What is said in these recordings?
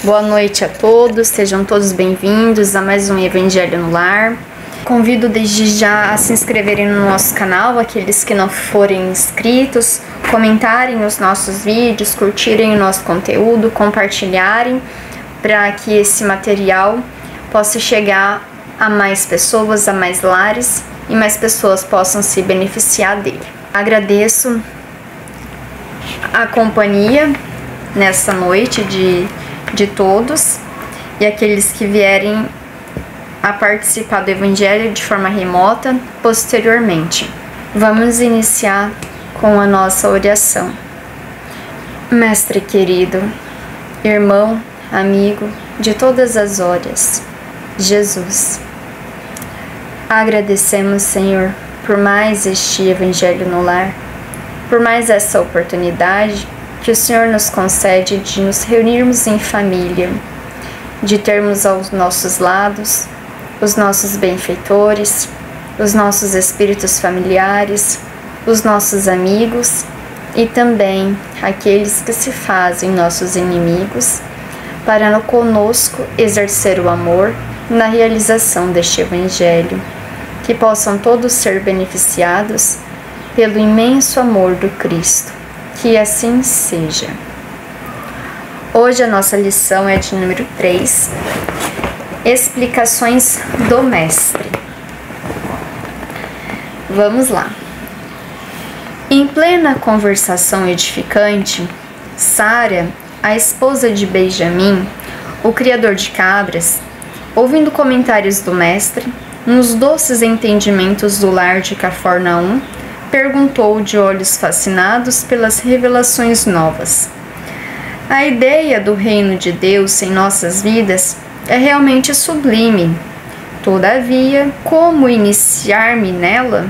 Boa noite a todos, sejam todos bem-vindos a mais um Evangelho no Lar. Convido desde já a se inscreverem no nosso canal, aqueles que não forem inscritos, comentarem os nossos vídeos, curtirem o nosso conteúdo, compartilharem, para que esse material possa chegar a mais pessoas, a mais lares e mais pessoas possam se beneficiar dele. Agradeço a companhia nessa noite de todos e aqueles que vierem a participar do Evangelho de forma remota posteriormente. Vamos iniciar com a nossa oração. Mestre querido, irmão, amigo de todas as horas, Jesus, agradecemos, Senhor, por mais este Evangelho no Lar, por mais essa oportunidade que o Senhor nos concede de nos reunirmos em família, de termos aos nossos lados os nossos benfeitores, os nossos espíritos familiares, os nossos amigos e também aqueles que se fazem nossos inimigos, para conosco exercer o amor na realização deste Evangelho, que possam todos ser beneficiados pelo imenso amor do Cristo. Que assim seja. Hoje a nossa lição é de número 3, Explicações do Mestre. Vamos lá. Em plena conversação edificante, Sara, a esposa de Benjamim, o criador de cabras, ouvindo comentários do Mestre, nos doces entendimentos do lar de Cafarnaum, perguntou de olhos fascinados pelas revelações novas. A ideia do reino de Deus em nossas vidas é realmente sublime. Todavia, como iniciar-me nela?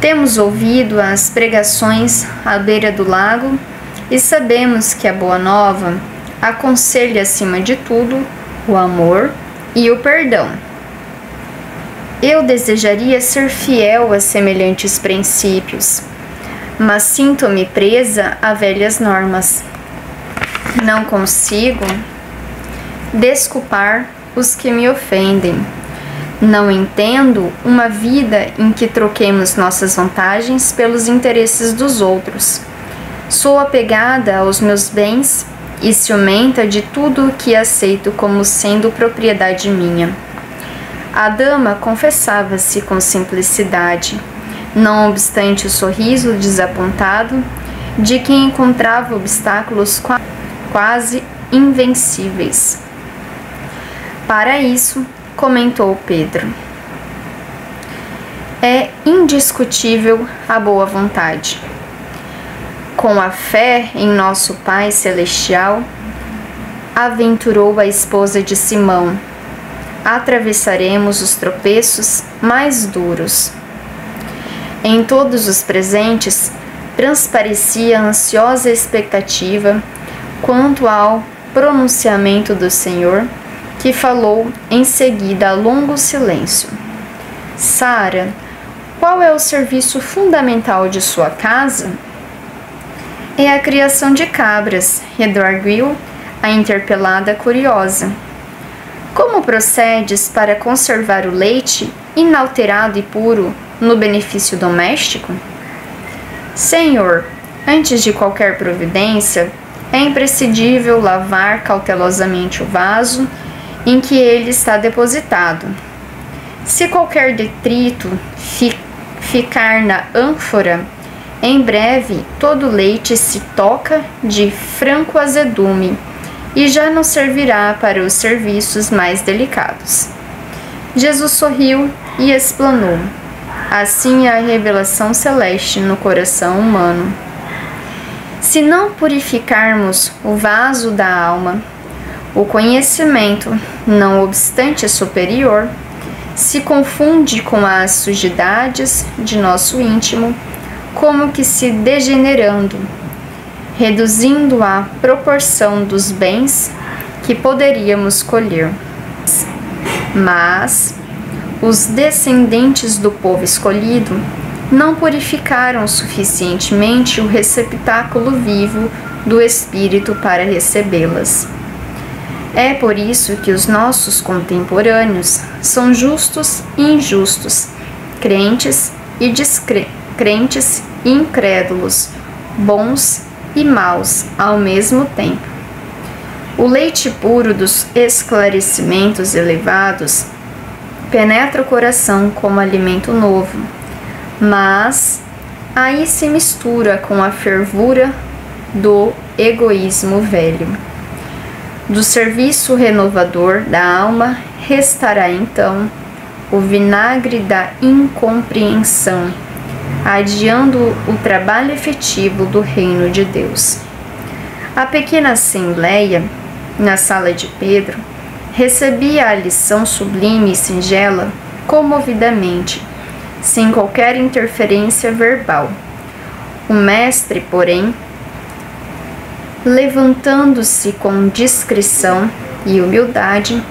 Temos ouvido as pregações à beira do lago e sabemos que a Boa Nova aconselha acima de tudo o amor e o perdão. Eu desejaria ser fiel a semelhantes princípios, mas sinto-me presa a velhas normas. Não consigo desculpar os que me ofendem. Não entendo uma vida em que troquemos nossas vantagens pelos interesses dos outros. Sou apegada aos meus bens e ciumenta de tudo o que aceito como sendo propriedade minha. A dama confessava-se com simplicidade, não obstante o sorriso desapontado de quem encontrava obstáculos quase invencíveis. Para isso, comentou Pedro, é indiscutível a boa vontade. Com a fé em nosso Pai Celestial, aventurou a esposa de Simão, atravessaremos os tropeços mais duros. Em todos os presentes, transparecia ansiosa expectativa quanto ao pronunciamento do Senhor, que falou em seguida a longo silêncio. Sara, qual é o serviço fundamental de sua casa? É a criação de cabras, redarguiu a interpelada curiosa. Como procedes para conservar o leite inalterado e puro no benefício doméstico? Senhor, antes de qualquer providência, é imprescindível lavar cautelosamente o vaso em que ele está depositado. Se qualquer detrito ficar na ânfora, em breve todo o leite se toca de franco azedume e já não servirá para os serviços mais delicados. Jesus sorriu e explanou. Assim é a revelação celeste no coração humano. Se não purificarmos o vaso da alma, o conhecimento, não obstante superior, se confunde com as sujidades de nosso íntimo, como que se degenerando, reduzindo a proporção dos bens que poderíamos colher. Mas os descendentes do povo escolhido não purificaram suficientemente o receptáculo vivo do Espírito para recebê-las. É por isso que os nossos contemporâneos são justos e injustos, crentes e descrentes e incrédulos, bons e maus ao mesmo tempo. O leite puro dos esclarecimentos elevados penetra o coração como alimento novo, mas aí se mistura com a fervura do egoísmo velho. Do serviço renovador da alma restará então o vinagre da incompreensão, adiando o trabalho efetivo do reino de Deus. A pequena assembleia, na sala de Pedro, recebia a lição sublime e singela comovidamente, sem qualquer interferência verbal. O mestre, porém, levantando-se com discrição e humildade,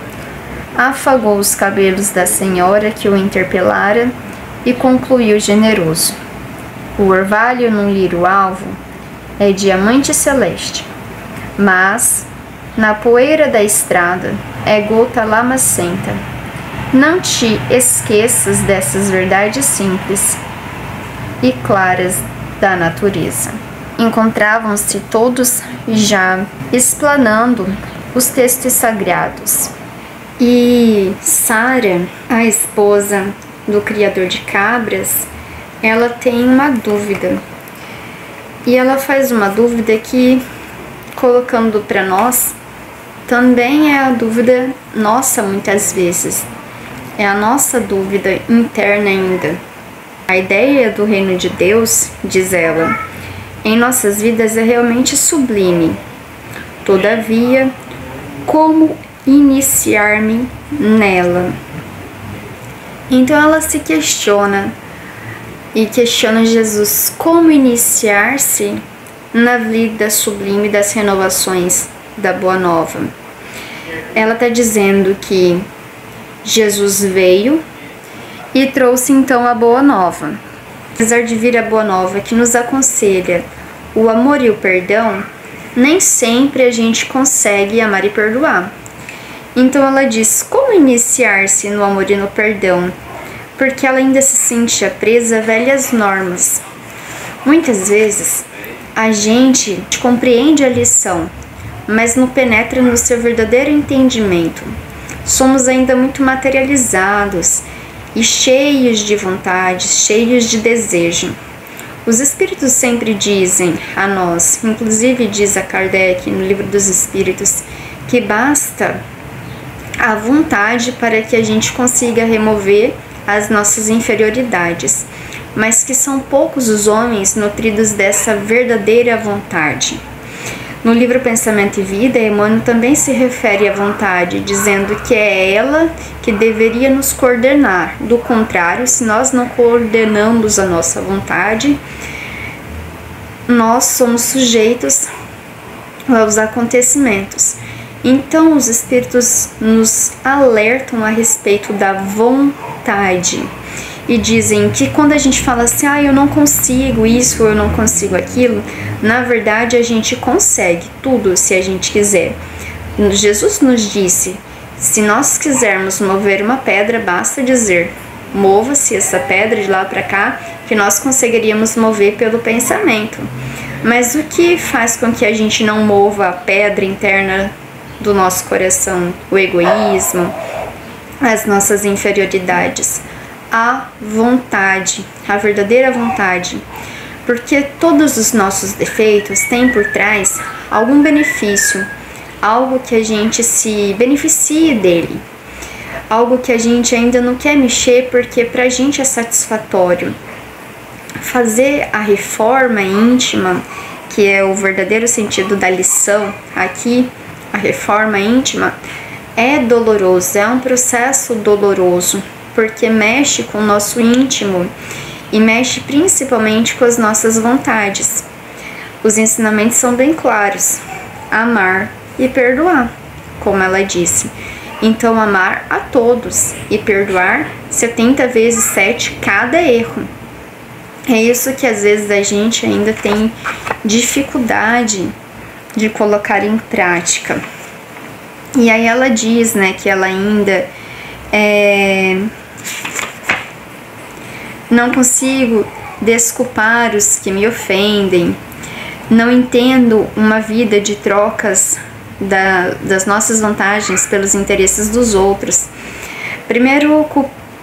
afagou os cabelos da senhora que o interpelara e concluiu generoso: o orvalho num lírio alvo é diamante celeste, mas na poeira da estrada é gota lamacenta. Não te esqueças dessas verdades simples e claras da natureza. Encontravam-se todos já explanando os textos sagrados. E Sara, a esposa do criador de cabras, ela tem uma dúvida. E ela faz uma dúvida que, colocando para nós, também é a dúvida nossa muitas vezes. É a nossa dúvida interna ainda. A ideia do reino de Deus, diz ela, em nossas vidas é realmente sublime. Todavia, como iniciar-me nela? Então ela se questiona e questiona Jesus como iniciar-se na vida sublime das renovações da Boa Nova. Ela está dizendo que Jesus veio e trouxe então a Boa Nova. Apesar de vir a Boa Nova que nos aconselha o amor e o perdão, nem sempre a gente consegue amar e perdoar. Então ela diz como iniciar-se no amor e no perdão, porque ela ainda se sentia presa a velhas normas. Muitas vezes a gente compreende a lição, mas não penetra no seu verdadeiro entendimento. Somos ainda muito materializados e cheios de vontade, cheios de desejo. Os Espíritos sempre dizem a nós, inclusive diz a Kardec no Livro dos Espíritos, que basta a vontade para que a gente consiga remover as nossas inferioridades, mas que são poucos os homens nutridos dessa verdadeira vontade. No livro Pensamento e Vida, Emmanuel também se refere à vontade, dizendo que é ela que deveria nos coordenar. Do contrário, se nós não coordenamos a nossa vontade, nós somos sujeitos aos acontecimentos. Então, os Espíritos nos alertam a respeito da vontade e dizem que quando a gente fala assim, eu não consigo isso, eu não consigo aquilo, na verdade a gente consegue tudo se a gente quiser. Jesus nos disse, se nós quisermos mover uma pedra, basta dizer, mova-se essa pedra de lá para cá, que nós conseguiríamos mover pelo pensamento. Mas o que faz com que a gente não mova a pedra interna do nosso coração? O egoísmo, as nossas inferioridades. A vontade, a verdadeira vontade, porque todos os nossos defeitos têm por trás algum benefício, algo que a gente se beneficie dele, algo que a gente ainda não quer mexer porque pra gente é satisfatório. Fazer a reforma íntima, que é o verdadeiro sentido da lição aqui, a reforma íntima, é doloroso, é um processo doloroso, porque mexe com o nosso íntimo e mexe principalmente com as nossas vontades. Os ensinamentos são bem claros: amar e perdoar, como ela disse. Então, amar a todos e perdoar 70 vezes 7 cada erro. É isso que às vezes a gente ainda tem dificuldade de colocar em prática. E aí ela diz, né, que ela ainda não consigo desculpar os que me ofendem, não entendo uma vida de trocas das nossas vantagens pelos interesses dos outros. Primeiro,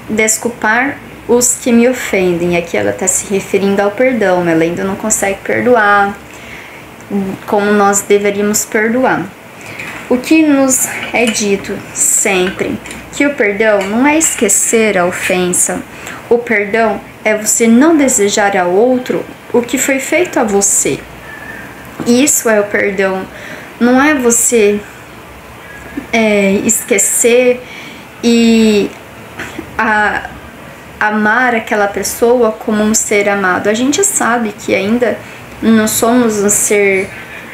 desculpar os que me ofendem. Aqui ela está se referindo ao perdão, ela ainda não consegue perdoar como nós deveríamos perdoar. O que nos é dito sempre, que o perdão não é esquecer a ofensa, o perdão é você não desejar ao outro o que foi feito a você. Isso é o perdão, não é você esquecer e amar aquela pessoa como um ser amado. A gente sabe que ainda não somos um ser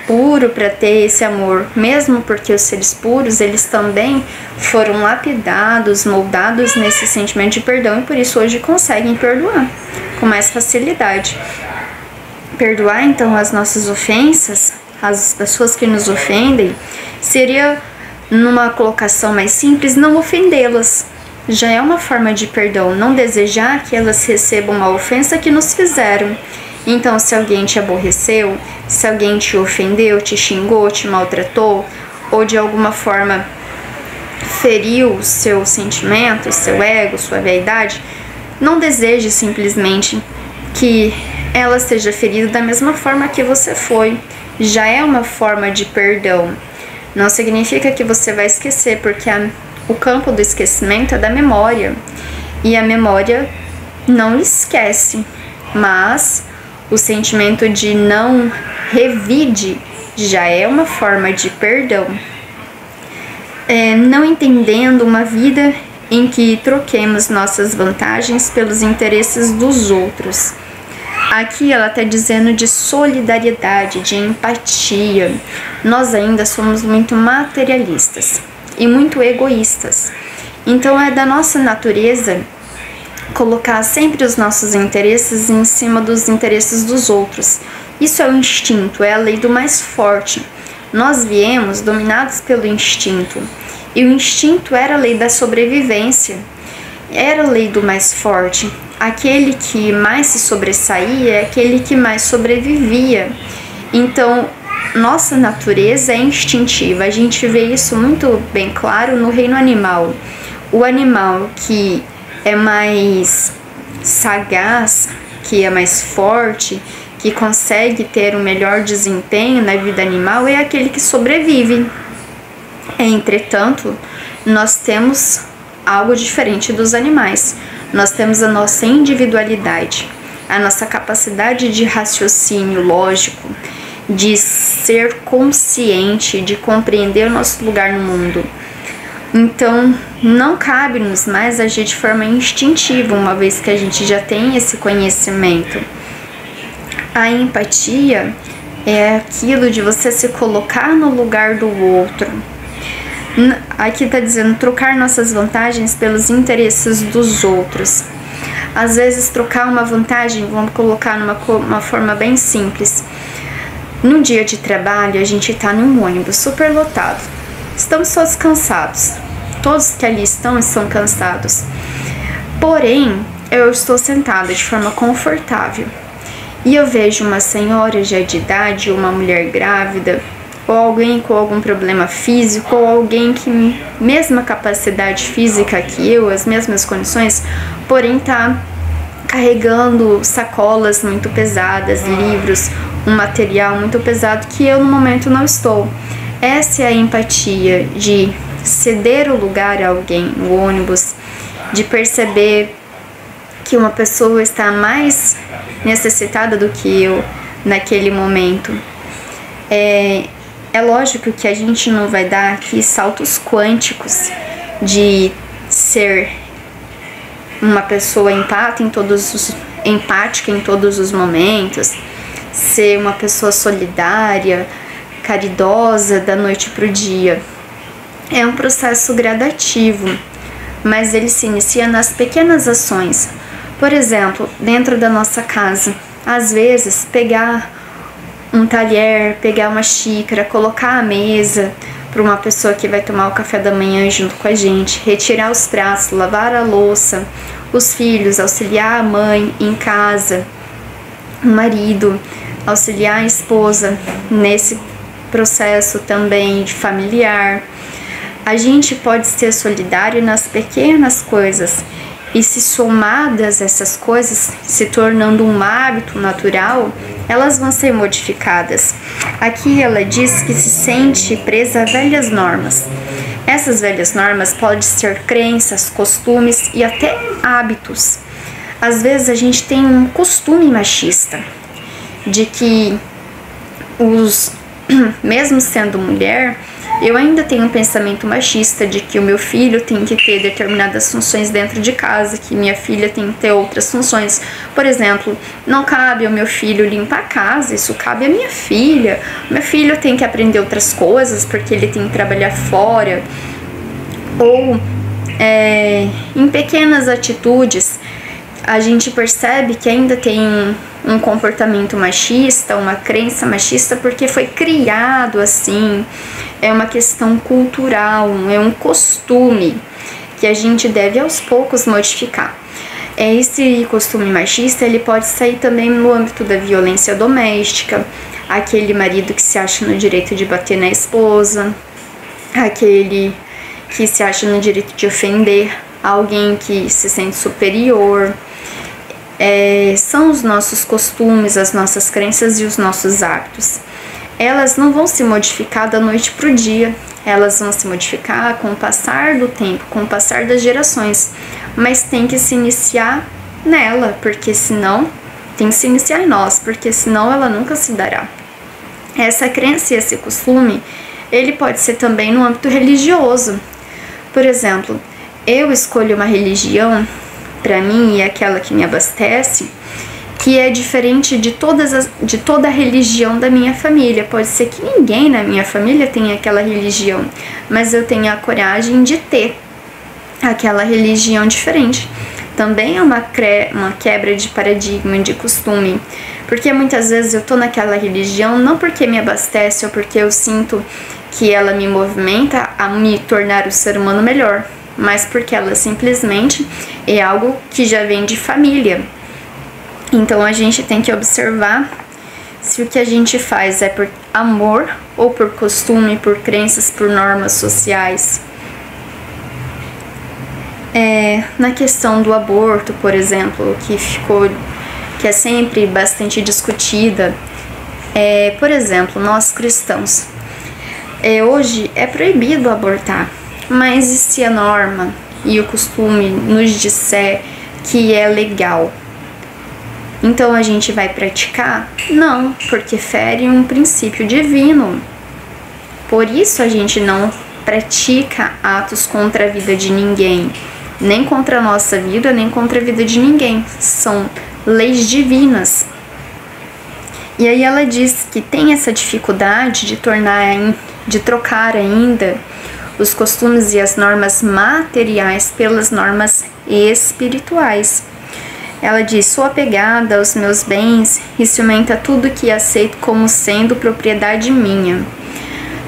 puro para ter esse amor, mesmo porque os seres puros, eles também foram lapidados, moldados nesse sentimento de perdão e por isso hoje conseguem perdoar com mais facilidade. Perdoar então as nossas ofensas, as pessoas que nos ofendem, seria, numa colocação mais simples, não ofendê-las. Já é uma forma de perdão, não desejar que elas recebam a ofensa que nos fizeram. Então, se alguém te aborreceu, se alguém te ofendeu, te xingou, te maltratou, ou de alguma forma feriu seu sentimento, seu ego, sua vaidade, não deseje simplesmente que ela seja ferida da mesma forma que você foi. Já é uma forma de perdão. Não significa que você vai esquecer, porque o campo do esquecimento é da memória. E a memória não esquece, mas o sentimento de não revide já é uma forma de perdão. Não entendendo uma vida em que troquemos nossas vantagens pelos interesses dos outros. Aqui ela está dizendo de solidariedade, de empatia. Nós ainda somos muito materialistas e muito egoístas. Então é da nossa natureza colocar sempre os nossos interesses em cima dos interesses dos outros. Isso é o instinto, é a lei do mais forte. Nós viemos dominados pelo instinto. E o instinto era a lei da sobrevivência. Era a lei do mais forte. Aquele que mais se sobressaía é aquele que mais sobrevivia. Então, nossa natureza é instintiva. A gente vê isso muito bem claro no reino animal. O animal que é mais sagaz, que é mais forte, que consegue ter um melhor desempenho na vida animal é aquele que sobrevive. Entretanto, nós temos algo diferente dos animais. Nós temos a nossa individualidade, a nossa capacidade de raciocínio lógico, de ser consciente, de compreender o nosso lugar no mundo. Então, não cabe-nos mais agir de forma instintiva, uma vez que a gente já tem esse conhecimento. A empatia é aquilo de você se colocar no lugar do outro. Aqui está dizendo trocar nossas vantagens pelos interesses dos outros. Às vezes, trocar uma vantagem, vamos colocar numa forma bem simples. Num dia de trabalho, a gente está num ônibus super lotado. Estamos todos cansados. Todos que ali estão cansados. Porém, eu estou sentada de forma confortável. E eu vejo uma senhora já de idade, uma mulher grávida, ou alguém com algum problema físico, ou alguém que mesma capacidade física que eu, as mesmas condições, porém está carregando sacolas muito pesadas, livros, um material muito pesado que eu no momento não estou. Essa é a empatia, de ceder o lugar a alguém no ônibus, de perceber que uma pessoa está mais necessitada do que eu naquele momento. É lógico que a gente não vai dar aqui saltos quânticos de ser uma pessoa empática em todos os momentos, ser uma pessoa solidária, caridosa da noite para o dia. É um processo gradativo, mas ele se inicia nas pequenas ações. Por exemplo, dentro da nossa casa, às vezes pegar um talher, pegar uma xícara, colocar à mesa, para uma pessoa que vai tomar o café da manhã junto com a gente, retirar os pratos, lavar a louça, os filhos, auxiliar a mãe em casa, o marido, auxiliar a esposa nesse processo também familiar. A gente pode ser solidário nas pequenas coisas e, se somadas essas coisas, se tornando um hábito natural, elas vão ser modificadas. Aqui ela diz que se sente presa a velhas normas. Essas velhas normas podem ser crenças, costumes e até hábitos. Às vezes a gente tem um costume machista de que mesmo sendo mulher, eu ainda tenho um pensamento machista de que o meu filho tem que ter determinadas funções dentro de casa, que minha filha tem que ter outras funções. Por exemplo, não cabe ao meu filho limpar a casa, isso cabe à minha filha. Meu filho tem que aprender outras coisas porque ele tem que trabalhar fora. Ou em pequenas atitudes a gente percebe que ainda tem um comportamento machista, uma crença machista, porque foi criado assim. É uma questão cultural, é um costume que a gente deve aos poucos modificar. Esse costume machista, ele pode sair também no âmbito da violência doméstica, aquele marido que se acha no direito de bater na esposa, aquele que se acha no direito de ofender alguém que se sente superior. São os nossos costumes, as nossas crenças e os nossos hábitos. Elas não vão se modificar da noite para o dia, elas vão se modificar com o passar do tempo, com o passar das gerações, mas tem que se iniciar nela, porque senão, tem que se iniciar em nós, porque senão ela nunca se dará. Essa crença e esse costume, ele pode ser também no âmbito religioso. Por exemplo, eu escolho uma religião para mim e aquela que me abastece, que é diferente de toda a religião da minha família. Pode ser que ninguém na minha família tenha aquela religião, mas eu tenho a coragem de ter aquela religião diferente. Também é uma quebra de paradigma, de costume, porque muitas vezes eu tô naquela religião não porque me abastece ou porque eu sinto que ela me movimenta a me tornar o ser humano melhor, mas porque ela simplesmente é algo que já vem de família. Então a gente tem que observar se o que a gente faz é por amor ou por costume, por crenças, por normas sociais. Na questão do aborto, por exemplo, que é sempre bastante discutida. Por exemplo, nós cristãos, hoje é proibido abortar, mas e se a norma e o costume nos disser que é legal? Então a gente vai praticar? Não, porque fere um princípio divino. Por isso a gente não pratica atos contra a vida de ninguém, nem contra a nossa vida, nem contra a vida de ninguém. São leis divinas. E aí ela diz que tem essa dificuldade de trocar ainda os costumes e as normas materiais pelas normas espirituais. Ela diz: sou apegada aos meus bens e ciumenta tudo que aceito como sendo propriedade minha.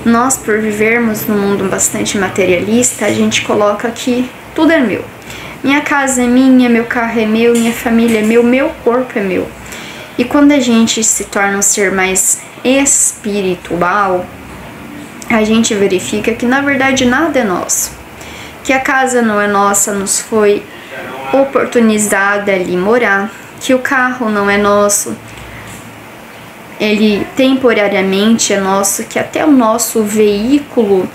Nós, por vivermos num mundo bastante materialista, a gente coloca que tudo é meu. Minha casa é minha, meu carro é meu, minha família é meu corpo é meu. E quando a gente se torna um ser mais espiritual, a gente verifica que na verdade nada é nosso. Que a casa não é nossa, nos foi oportunizada ali morar, que o carro não é nosso, ele temporariamente é nosso, que até o nosso veículo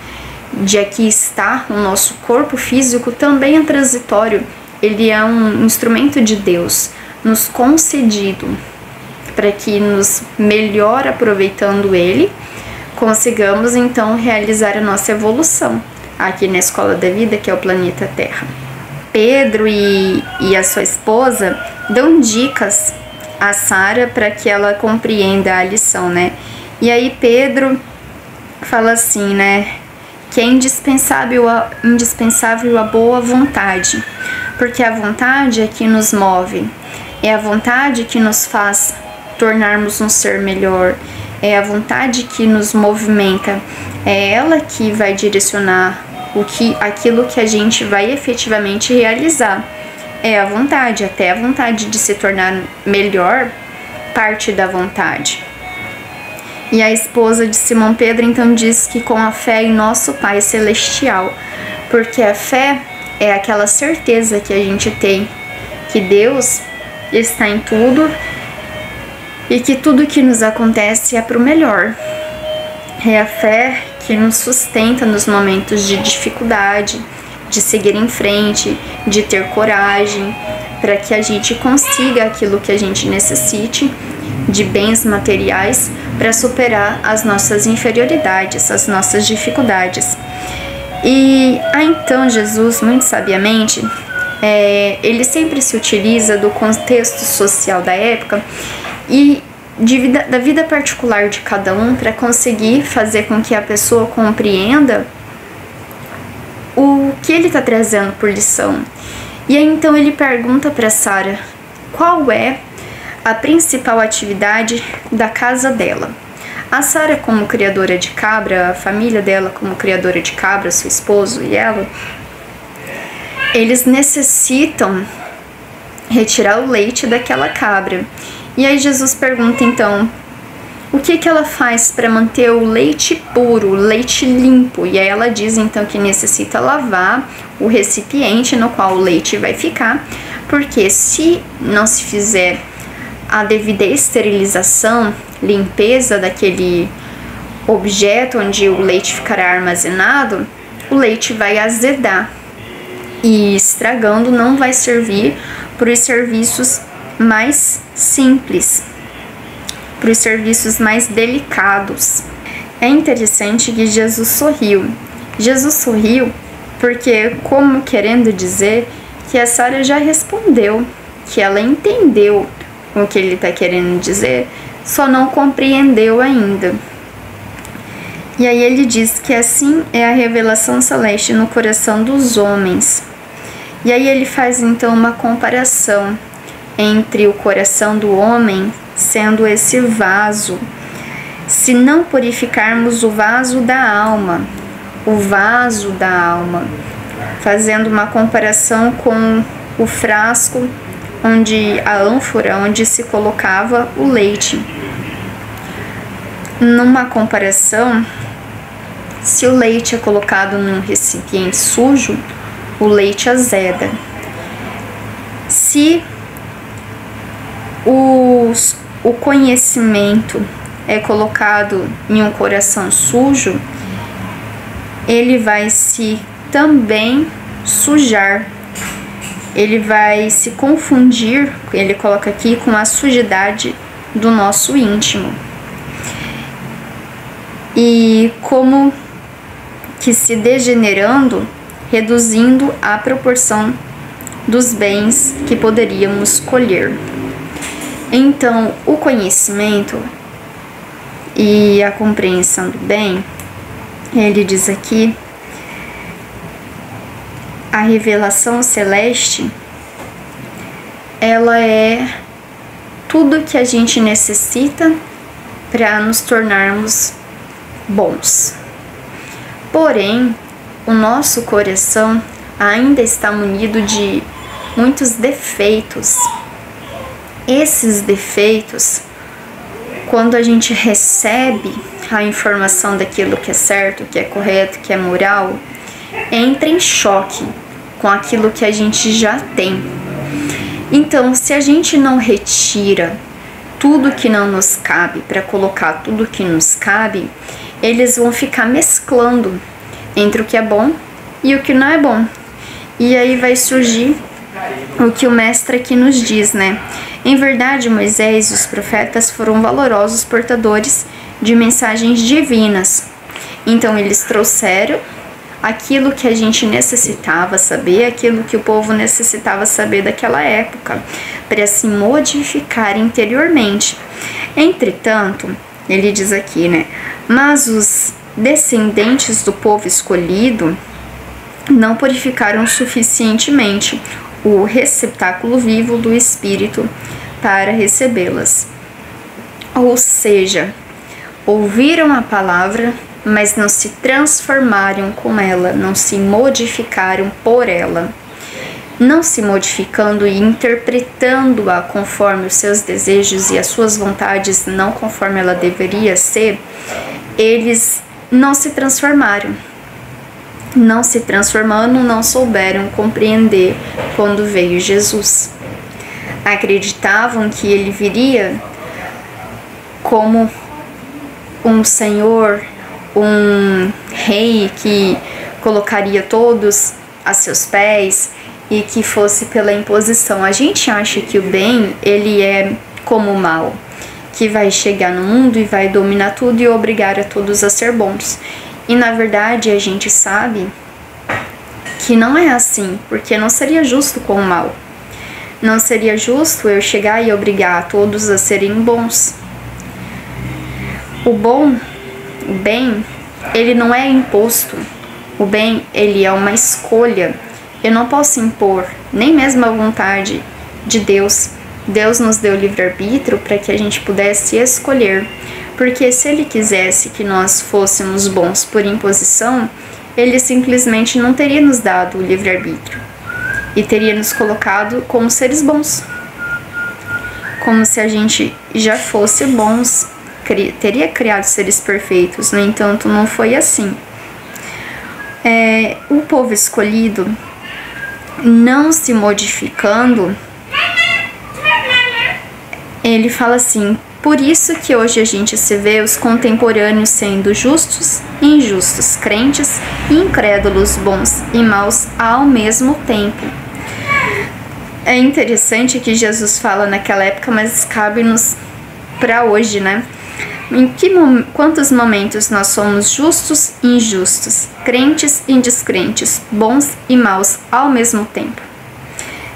de aqui estar, o nosso corpo físico também é transitório, ele é um instrumento de Deus, nos concedido, para que nos melhor aproveitando ele, consigamos então realizar a nossa evolução aqui na escola da vida, que é o planeta Terra. Pedro e a sua esposa dão dicas a Sara para que ela compreenda a lição, né? E aí Pedro fala assim, né? Que é indispensável a boa vontade, porque a vontade é que nos move, é a vontade que nos faz tornarmos um ser melhor, é a vontade que nos movimenta, é ela que vai direcionar aquilo que a gente vai efetivamente realizar. É a vontade, até a vontade de se tornar melhor parte da vontade. E a esposa de Simão Pedro então diz que com a fé em nosso Pai Celestial, porque a fé é aquela certeza que a gente tem que Deus está em tudo e que tudo que nos acontece é para o melhor. É a fé que nos sustenta nos momentos de dificuldade, de seguir em frente, de ter coragem, para que a gente consiga aquilo que a gente necessite de bens materiais para superar as nossas inferioridades, as nossas dificuldades. E então Jesus, muito sabiamente, ele sempre se utiliza do contexto social da época e da vida particular de cada um para conseguir fazer com que a pessoa compreenda o que ele está trazendo por lição. E aí então ele pergunta para Sara qual é a principal atividade da casa dela. A Sara, como criadora de cabra, a família dela como criadora de cabra, seu esposo e ela, eles necessitam retirar o leite daquela cabra. E aí Jesus pergunta então, o que ela faz para manter o leite puro, o leite limpo? E aí ela diz então que necessita lavar o recipiente no qual o leite vai ficar, porque se não se fizer a devida esterilização, limpeza daquele objeto onde o leite ficará armazenado, o leite vai azedar e estragando não vai servir para os serviços mais simples, para os serviços mais delicados. É interessante que Jesus sorriu. Jesus sorriu porque, como querendo dizer que a Sara já respondeu, que ela entendeu o que ele está querendo dizer, só não compreendeu ainda. E aí ele diz que assim é a revelação celeste no coração dos homens. E aí ele faz então uma comparação entre o coração do homem sendo esse vaso. Se não purificarmos o vaso da alma, fazendo uma comparação com o frasco a ânfora onde se colocava o leite. Numa comparação, se o leite é colocado num recipiente sujo, o leite azeda. Se o conhecimento é colocado em um coração sujo, ele vai se também sujar. Ele vai se confundir, ele coloca aqui, com a sujidade do nosso íntimo. E como que se degenerando, reduzindo a proporção dos bens que poderíamos colher. Então, o conhecimento e a compreensão do bem, ele diz aqui, a revelação celeste, ela é tudo que a gente necessita para nos tornarmos bons. Porém, o nosso coração ainda está munido de muitos defeitos. Esses defeitos, quando a gente recebe a informação daquilo que é certo, que é correto, que é moral, entra em choque com aquilo que a gente já tem. Então, se a gente não retira tudo que não nos cabe para colocar tudo que nos cabe, eles vão ficar mesclando entre o que é bom e o que não é bom. E aí vai surgir o que o mestre aqui nos diz, né? Em verdade, Moisés e os profetas foram valorosos portadores de mensagens divinas. Então, eles trouxeram aquilo que a gente necessitava saber, aquilo que o povo necessitava saber daquela época, para se modificar interiormente. Entretanto, ele diz aqui, né? Mas os descendentes do povo escolhido não purificaram suficientemente o receptáculo vivo do Espírito para recebê-las. Ou seja, ouviram a palavra, mas não se transformaram com ela, não se modificaram por ela. Não se modificando e interpretando-a conforme os seus desejos e as suas vontades, não conforme ela deveria ser, eles não se transformaram. Não se transformando, não souberam compreender quando veio Jesus. Acreditavam que ele viria como um senhor, um rei que colocaria todos a seus pés e que fosse pela imposição. A gente acha que o bem, ele é como o mal, que vai chegar no mundo e vai dominar tudo e obrigar a todos a ser bons. E na verdade a gente sabe que não é assim, porque não seria justo com o mal. Não seria justo eu chegar e obrigar a todos a serem bons. O bem, ele não é imposto. O bem, ele é uma escolha. Eu não posso impor nem mesmo a vontade de Deus. Deus nos deu livre-arbítrio para que a gente pudesse escolher. Porque se ele quisesse que nós fôssemos bons por imposição, ele simplesmente não teria nos dado o livre-arbítrio. E teria nos colocado como seres bons. Como se a gente já fosse bons. Teria criado seres perfeitos. No entanto, não foi assim. O povo escolhido, não se modificando, ele fala assim: por isso que hoje a gente se vê os contemporâneos sendo justos e injustos, crentes e incrédulos, bons e maus ao mesmo tempo. É interessante que Jesus fala naquela época, mas cabe-nos para hoje, né? Quantos momentos nós somos justos e injustos, crentes e descrentes, bons e maus ao mesmo tempo?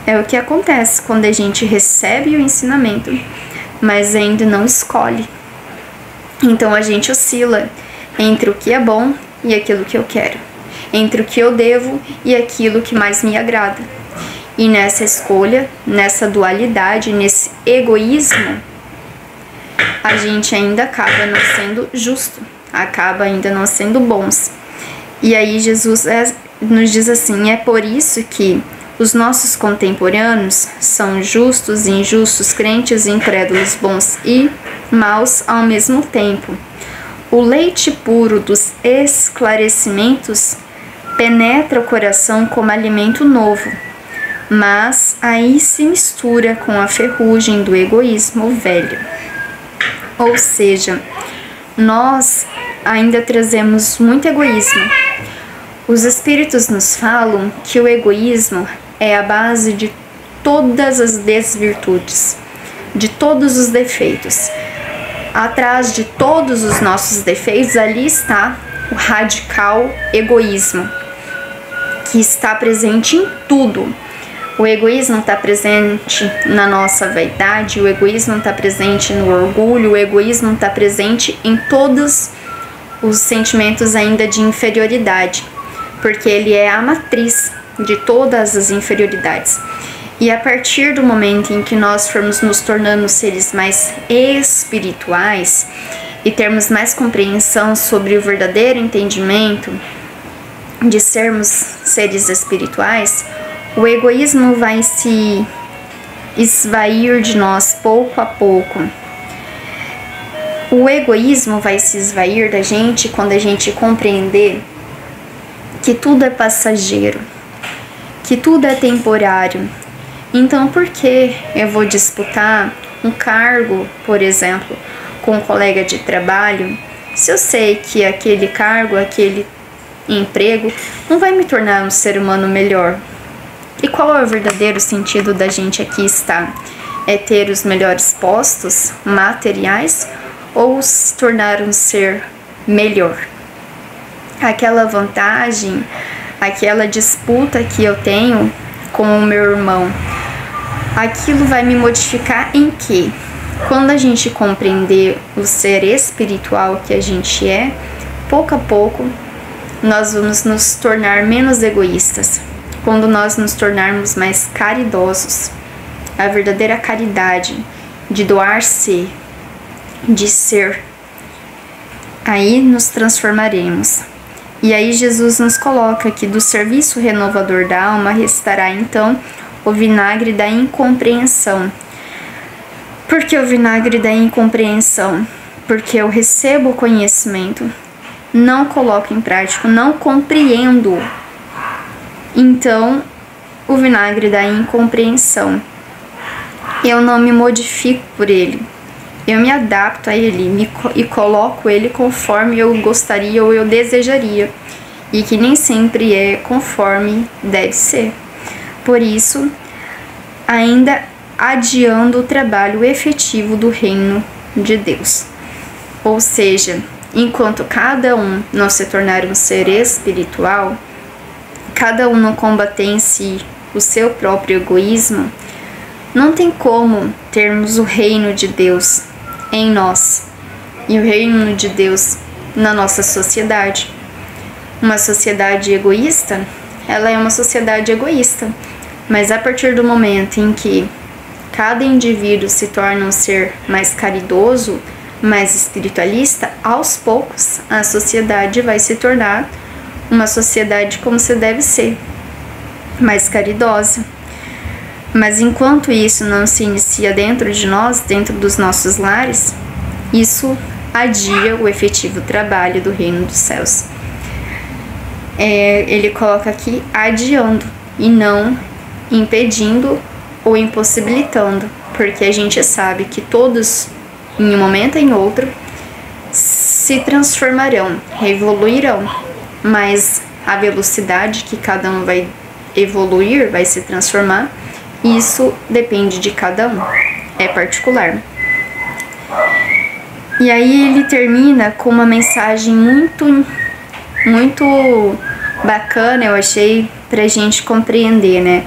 É o que acontece quando a gente recebe o ensinamento, mas ainda não escolhe. Então a gente oscila entre o que é bom e aquilo que eu quero, entre o que eu devo e aquilo que mais me agrada. E nessa escolha, nessa dualidade, nesse egoísmo, a gente ainda acaba não sendo justo, acaba ainda não sendo bons. E aí Jesus nos diz assim: é por isso que os nossos contemporâneos são justos e injustos, crentes e incrédulos, bons e maus ao mesmo tempo. O leite puro dos esclarecimentos penetra o coração como alimento novo, mas aí se mistura com a ferrugem do egoísmo velho. Ou seja, nós ainda trazemos muito egoísmo. Os espíritos nos falam que o egoísmo é a base de todas as desvirtudes, de todos os defeitos. Atrás de todos os nossos defeitos, ali está o radical egoísmo, que está presente em tudo. O egoísmo está presente na nossa vaidade, o egoísmo está presente no orgulho, o egoísmo está presente em todos os sentimentos ainda de inferioridade, porque ele é a matriz de todas as inferioridades. E a partir do momento em que nós formos nos tornando seres mais espirituais e termos mais compreensão sobre o verdadeiro entendimento de sermos seres espirituais, o egoísmo vai se esvair de nós pouco a pouco. O egoísmo vai se esvair da gente quando a gente compreender que tudo é passageiro, que tudo é temporário. Então, por que eu vou disputar um cargo, por exemplo, com um colega de trabalho, se eu sei que aquele cargo, aquele emprego não vai me tornar um ser humano melhor? E qual é o verdadeiro sentido da gente aqui estar? É ter os melhores postos materiais ou se tornar um ser melhor? Aquela vantagem, aquela disputa que eu tenho com o meu irmão, aquilo vai me modificar em quê? Quando a gente compreender o ser espiritual que a gente é, pouco a pouco nós vamos nos tornar menos egoístas. Quando nós nos tornarmos mais caridosos, a verdadeira caridade de doar-se, de ser, Aí nos transformaremos. E aí Jesus nos coloca que do serviço renovador da alma restará então o vinagre da incompreensão. Por que o vinagre da incompreensão? Porque eu recebo o conhecimento, não coloco em prática, não compreendo. Então, o vinagre da incompreensão. Eu não me modifico por ele. Eu me adapto a ele e coloco ele conforme eu gostaria ou eu desejaria. E que nem sempre é conforme deve ser. Por isso, ainda adiando o trabalho efetivo do reino de Deus. Ou seja, enquanto cada um não se tornar um ser espiritual, cada um não combater em si o seu próprio egoísmo, não tem como termos o reino de Deus em nós e o reino de Deus na nossa sociedade. Uma sociedade egoísta, ela é uma sociedade egoísta, mas a partir do momento em que cada indivíduo se torna um ser mais caridoso, mais espiritualista, aos poucos a sociedade vai se tornar uma sociedade como se deve ser, mais caridosa. Mas enquanto isso não se inicia dentro de nós, dentro dos nossos lares, isso adia o efetivo trabalho do reino dos céus. Ele coloca aqui adiando e não impedindo ou impossibilitando, porque a gente sabe que todos, em um momento ou em outro, se transformarão, evoluirão, mas a velocidade que cada um vai evoluir, vai se transformar, isso depende de cada um, é particular. E aí ele termina com uma mensagem muito bacana, eu achei, pra gente compreender, né?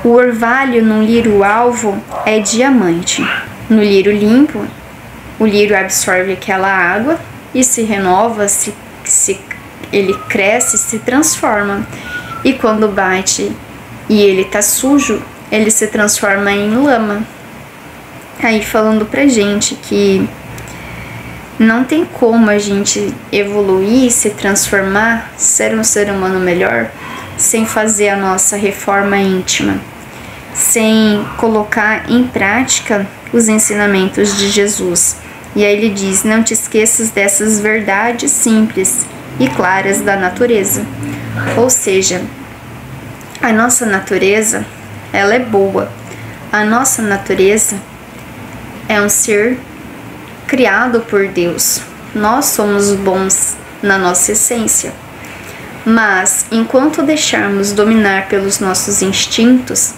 O orvalho no lírio alvo é diamante. No lírio limpo, o lírio absorve aquela água e se renova, ele cresce, se transforma. E quando bate e ele tá sujo, ele se transforma em lama. Aí falando pra gente que não tem como a gente evoluir, se transformar, ser um ser humano melhor, sem fazer a nossa reforma íntima, sem colocar em prática os ensinamentos de Jesus. E aí ele diz: não te esqueças dessas verdades simples e claras da natureza. Ou seja, a nossa natureza, ela é boa. A nossa natureza é um ser criado por Deus. Nós somos bons na nossa essência. Mas, enquanto deixarmos dominar pelos nossos instintos,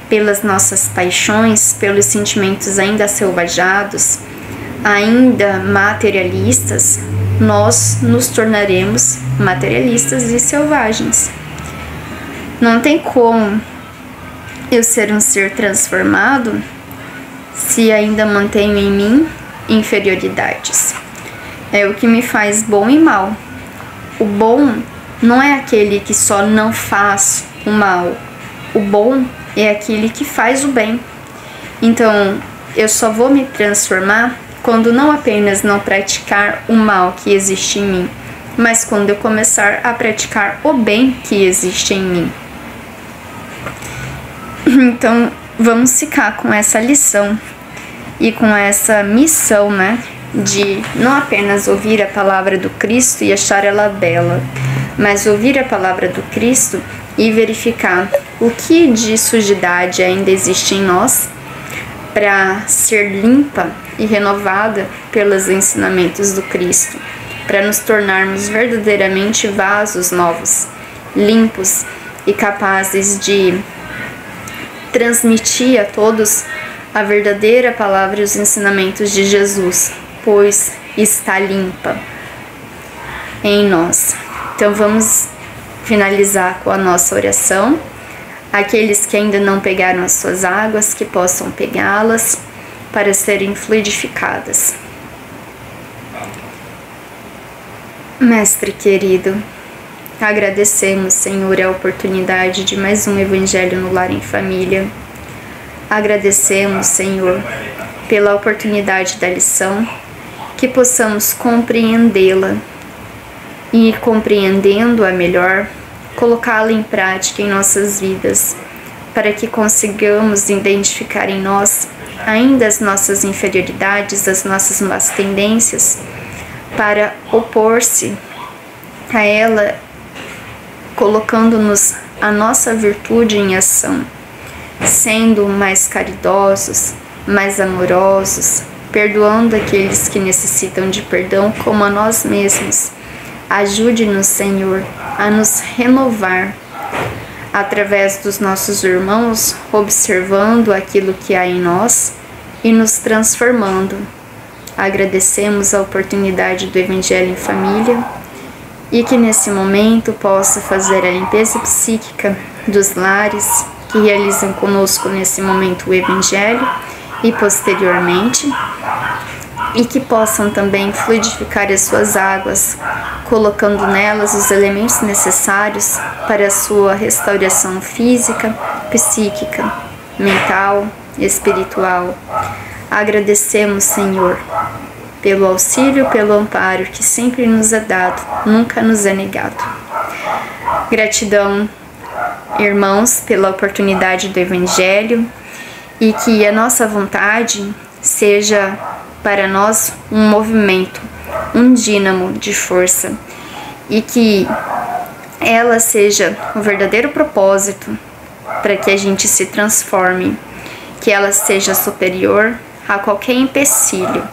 pelas nossas paixões, pelos sentimentos ainda selvajados, ainda materialistas, nós nos tornaremos materialistas e selvagens. Não tem como eu ser um ser transformado se ainda mantenho em mim inferioridades. É o que me faz bom e mal. O bom não é aquele que só não faz o mal. O bom é aquele que faz o bem. Então, eu só vou me transformar quando não apenas não praticar o mal que existe em mim, mas quando eu começar a praticar o bem que existe em mim. Então, vamos ficar com essa lição e com essa missão, né? De não apenas ouvir a palavra do Cristo e achar ela bela, mas ouvir a palavra do Cristo e verificar o que de sujidade ainda existe em nós para ser limpa e renovada pelos ensinamentos do Cristo, para nos tornarmos verdadeiramente vasos novos, limpos e capazes de transmitir a todos a verdadeira palavra e os ensinamentos de Jesus, pois está limpa em nós. Então vamos finalizar com a nossa oração. Aqueles que ainda não pegaram as suas águas, que possam pegá-las para serem fluidificadas. Mestre querido, agradecemos, Senhor, a oportunidade de mais um Evangelho no Lar em Família. Agradecemos, Senhor, pela oportunidade da lição que possamos compreendê-la e, compreendendo-a melhor, colocá-la em prática em nossas vidas, para que consigamos identificar em nós ainda as nossas inferioridades, as nossas más tendências, para opor-se a ela, colocando-nos a nossa virtude em ação, sendo mais caridosos, mais amorosos, perdoando aqueles que necessitam de perdão como a nós mesmos. Ajude-nos, Senhor, a nos renovar através dos nossos irmãos, observando aquilo que há em nós e nos transformando. Agradecemos a oportunidade do Evangelho em Família e que nesse momento possa fazer a limpeza psíquica dos lares que realizam conosco nesse momento o Evangelho e posteriormente, e que possam também fluidificar as suas águas, colocando nelas os elementos necessários para a sua restauração física, psíquica, mental e espiritual. Agradecemos, Senhor, pelo auxílio, pelo amparo que sempre nos é dado, nunca nos é negado. Gratidão, irmãos, pela oportunidade do Evangelho, e que a nossa vontade seja para nós um movimento, um dínamo de força, e que ela seja o verdadeiro propósito para que a gente se transforme, que ela seja superior a qualquer empecilho.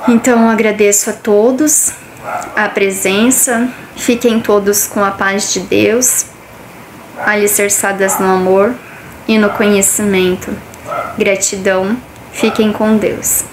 Então agradeço a todos a presença, fiquem todos com a paz de Deus, alicerçadas no amor e no conhecimento. Gratidão, fiquem com Deus.